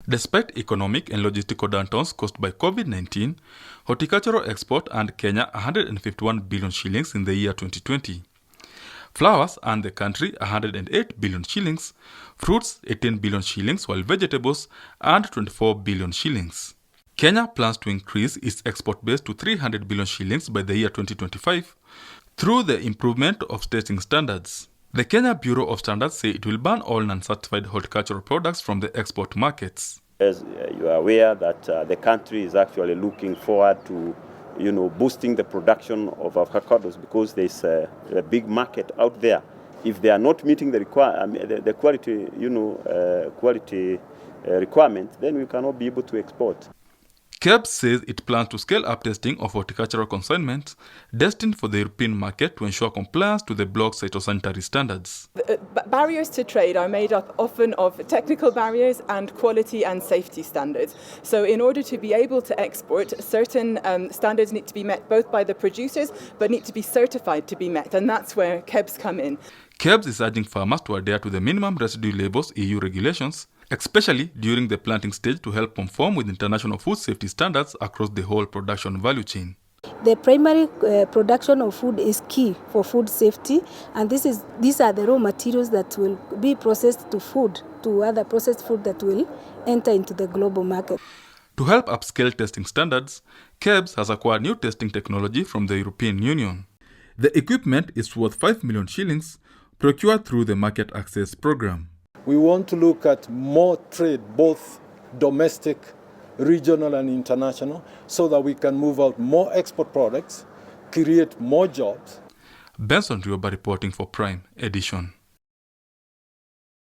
Despite economic and logistical downtowns caused by COVID-19, horticultural export earned Kenya 151 billion shillings in the year 2020. Flowers earned the country 108 billion shillings, fruits 18 billion shillings, while vegetables earned 24 billion shillings. Kenya plans to increase its export base to 300 billion shillings by the year 2025 through the improvement of testing standards. The Kenya Bureau of Standards say it will ban all non-certified horticultural products from the export markets. As you are aware that the country is actually looking forward to, boosting the production of avocados because there's a big market out there. If they are not meeting the quality, quality requirement, then we cannot be able to export. KBC says it plans to scale up testing of horticultural consignments destined for the European market to ensure compliance to the bloc's phytosanitary standards. Barriers to trade are made up often of technical barriers and quality and safety standards. So in order to be able to export, certain standards need to be met both by the producers but need to be certified to be met, and that's where KBC come in. KBC is urging farmers to adhere to the minimum residue labels EU regulations, especially during the planting stage, to help conform with international food safety standards across the whole production value chain. The primary production of food is key for food safety, and these are the raw materials that will be processed to food, to other processed food that will enter into the global market. To help upscale testing standards, KBC has acquired new testing technology from the European Union. The equipment is worth 5 million shillings, procured through the Market Access Program. We want to look at more trade, both domestic, regional and international, so that we can move out more export products, create more jobs. Benson Rioba reporting for Prime Edition.